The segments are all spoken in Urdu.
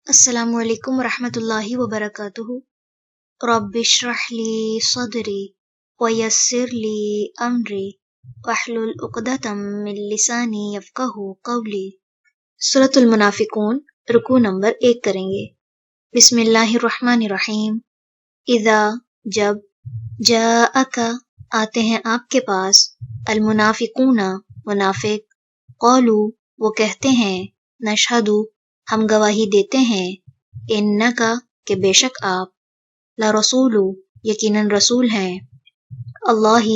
السلام علیکم ورحمۃ اللہ وبرکاتہ۔ رب اشرح لی صدری ویسر لی امری واحلل عقدۃ من لسانی یفقہوا قولی۔ سورۃ المنافقون، رکوع نمبر 1 کریں گے۔ بسم اللہ الرحمن الرحیم۔ اذا، جب، جاءک، آتے ہیں آپ کے پاس، المنافقون، منافق، قولوا، وہ کہتے ہیں، نشہد، ہم گواہی دیتے ہیں، انکا، کہ بے شک آپ، لرسول، یقیناً رسول ہیں، اللہ،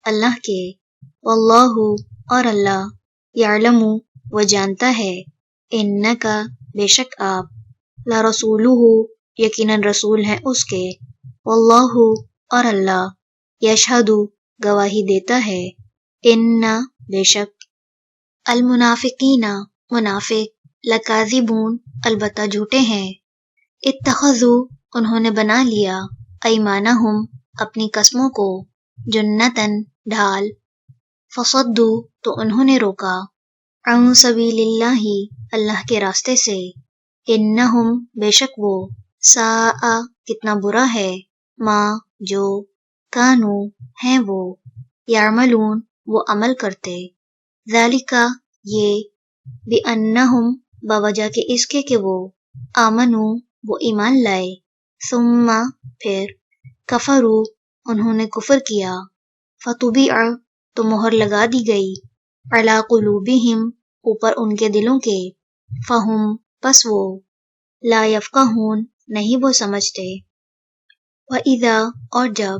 اللہ کے، واللہ، اور اللہ، یعلم، وہ جانتا ہے، انکا، بے شک آپ، لرسولہ، یقیناً رسول ہیں اس کے، واللہ، اور اللہ، یشہد، گواہی دیتا ہے، ان، بے شک، المنافقین، منافق، لکاذبون، البتہ جھوٹے ہیں، اتخذوا، انہوں نے بنا لیا، ایمانہم، اپنی قسموں کو، جنتاً، ڈھال، فصدوا، تو انہوں نے روکا، عن سبیل اللہ، اللہ کے راستے سے، انہم، بے شک وہ، ساء، کتنا برا ہے، ما، جو، کانوا، ہیں وہ، یعملون، وہ عمل کرتے، ذالک، یہ، بِأَنَّهُمْ، بوجہ کے اس کے کہ وہ، آمنوا، وہ ایمان لائے، ثم، پھر، کفروا، انہوں نے کفر کیا، فطبع، تو مہر لگا دی گئی، علی قلوبہم، اوپر ان کے دلوں کے، فہم، پس وہ، لا یفقہون، نہیں وہ سمجھتے، وَإِذَا، اور جب،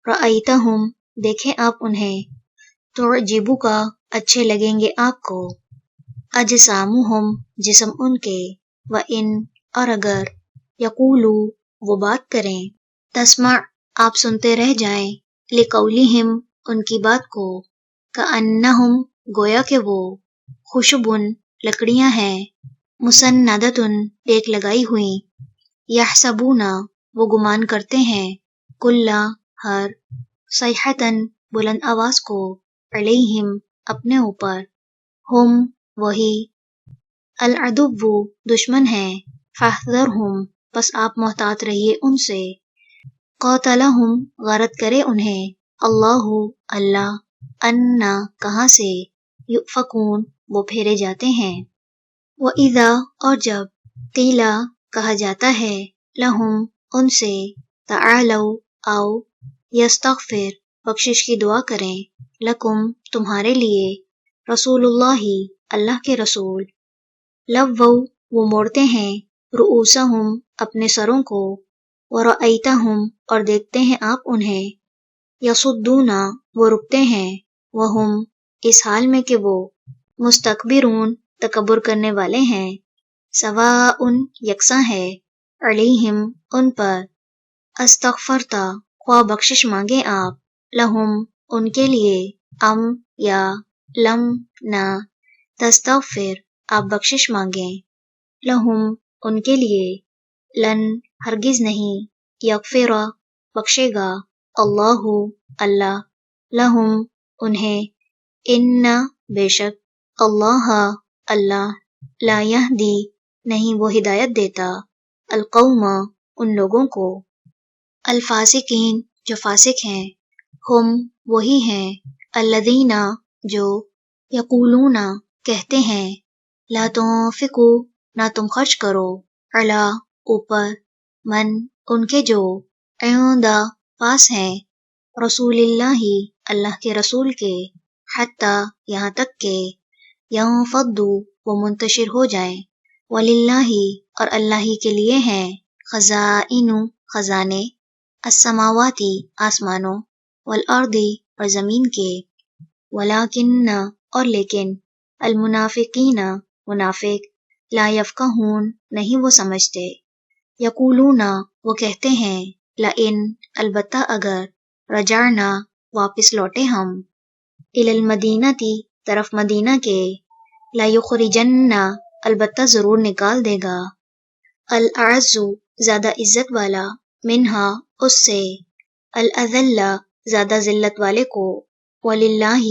رأیتہم، دیکھیں آپ انہیں، تعجبک، اچھے لگیں گے آپ کو، اجسامہم، جسم ان کے، وَإِن، اور اگر، یقولوا، وہ بات کریں، تسمع، آپ سنتے رہ جائیں، لقولہم، ان کی بات کو، کأنہم، گویا کہ وہ، خشبٌ، لکڑیاں ہیں، مسندۃ، ٹیک لگائی ہوئیں، یحسبون، وہ گمان کرتے ہیں، کل، ہر، صیحۃ، بلند آواز کو، علیہم، اپنے اوپر، ہم، وہی، العدو، دشمن ہیں، فاحذرہم، پس آپ محتاط رہیے ان سے، قاتلہم، غارت کرے انہیں، اللہ، اللہ، انا، کہاں سے، یؤفکون، وہ پھیرے جاتے ہیں، وَإِذَا، اور جب، قیل، کہا جاتا ہے، لہم، ان سے، تعالوا، آؤ، یستغفر، بخشش کی دعا کریں، لکم، تمہارے لیے، رسول اللہ، اللہ کے رسول، لووا، وہ موڑتے ہیں، رؤوسہم، اپنے سروں کو، ورأیتہم، اور دیکھتے ہیں آپ انہیں، یصدون، وہ رکتے ہیں، وہم، اس حال میں کہ وہ، مستکبرون، تکبر کرنے والے ہیں، سواء، یکساں ہے، علیہم، ان پر، استغفرت، خواہ بخشش مانگے آپ، لہم، ان کے لیے، ام، یا، لم، نہ، تستغفر، آپ بخشش مانگیں، لہم، ان کے لیے، لن، ہرگز نہیں، یغفر، بخشے گا، اللہ، اللہ، لہم، انہیں، ان، بے شک، اللہ، اللہ، لا یہدی، نہیں وہ ہدایت دیتا، القوم، ان لوگوں کو، الفاسقین، جو فاسق ہیں، ہم، وہی ہیں، الذین، جو، یقولون، کہتے ہیں، لا تنفقوا، نہ تم خرچ کرو، علی، اوپر، من، ان کے جو، عند، پاس ہیں، رسول اللہ، اللہ کے رسول کے، حتی، یہاں تک کہ، ینفضوا، وہ منتشر ہو جائیں، وللہ، اور اللہ ہی کے لیے ہیں، خزائن، خزانے، السماواتی، آسمانوں، والارض، اور زمین کے، ولیکن، اور لیکن، المنافقین، منافق، لا یفقہون، نہیں وہ سمجھتے، یقولون، وہ کہتے ہیں، لئن، البتہ اگر، رجعنا، واپس لوٹے ہم، الی المدینۃ، طرف مدینہ کے، لیخرجن، البتہ ضرور نکال دے گا، الاعز، زیادہ عزت والا، منہا، اس سے، الاذل، زیادہ ذلت والے کو، وللہ،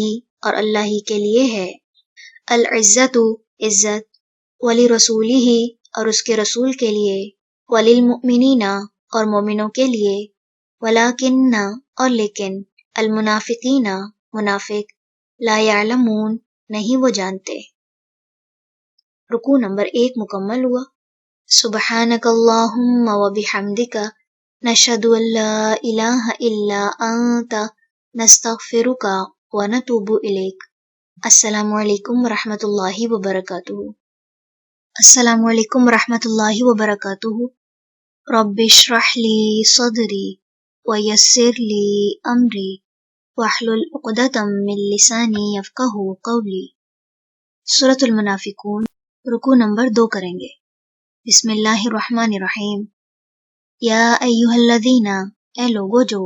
اور اللہ ہی کے لیے ہے، العزت، عزت، ولرسولہ، اور اس کے رسول کے لیے، وللمؤمنین اور مومنوں کے لیے، ولکن اور لیکن، المنافقین منافق، لا یعلمون نہیں وہ جانتے۔ رکوع نمبر 1 مکمل ہوا۔ سبحانک اللہم وبحمدک نشہد ان لا الہ الا انت نستغفرک ونتوب الیک۔ السلام علیکم ورحمۃ اللہ وبرکاتہ۔ السلام علیکم ورحمۃ اللہ وبرکاتہ۔ رب اشرح لی صدری ویسر لی امری واحلل عقدۃ من لسانی یفقہوا قولی۔ سورۃ المنافقون، رکوع نمبر 2 کریں گے۔ بسم اللہ الرحمن الرحیم۔ یا ایہا الذین، اے لوگو جو،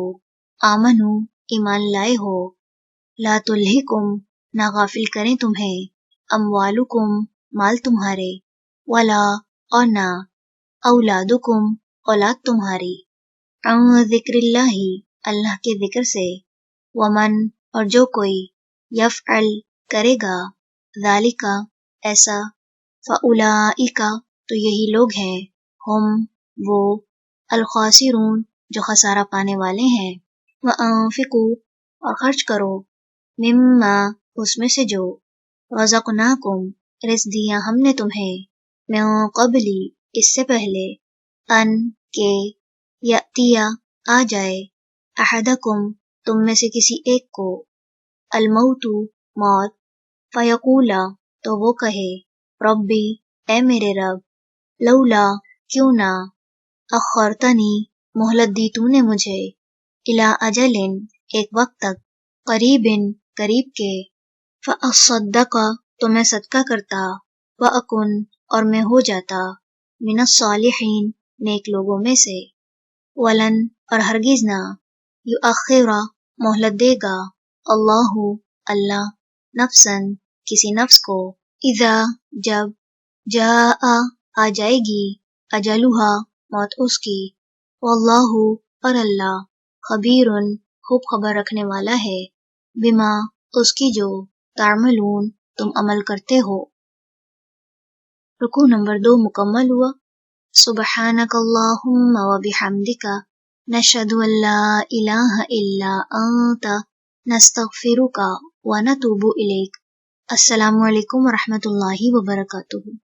آمنو ایمان لائے ہو، لا تلہکم نہ غافل کریں تمہیں، اموالکم مال تمہارے، ولا اور نہ، اولادکم اولاد تمہاری، عن ذکر اللہ اللہ کے ذکر سے، ومن اور جو کوئی، یفعل کرے گا، ذالک ایسا، فاولئک تو یہی لوگ ہیں، ہم وہ، الخاسرون جو خسارہ پانے والے ہیں، وانفقوا اور خرچ کرو، مما اس میں سے جو، رزقناکم رزق دیا ہم نے تمہیں، من قبلی اس سے پہلے، ان کے، یاتیا آ جائے، احدکم تم میں سے کسی ایک کو، الموت موت، فیقولا تو وہ کہے، ربی اے میرے رب، لولا کیوں نہ، اخرتنی مہلت دی تو نے مجھے، الی اجل ایک وقت تک، قریب قریب کے، فاصدق تو میں صدقہ کرتا، واکن اور میں ہو جاتا، من الصالحین نیک لوگوں میں سے، ولن اور ہرگز نہ، یؤخر مہلت دے گا، اللہ اللہ، نفسن کسی نفس کو، اذا جب، جاء آ جائے گی، اجلھا موت اس کی، واللہ اور اللہ، خبیر خوب خبر رکھنے والا ہے، بما اس کی جو، تعملون تم عمل کرتے ہو۔ رکوع نمبر 2 مکمل ہوا۔ سبحانک اللہم وبحمدک نشہد ان لا الہ الا انت نستغفرک ونتوب الیک۔ السلام علیکم ورحمۃ اللہ وبرکاتہ۔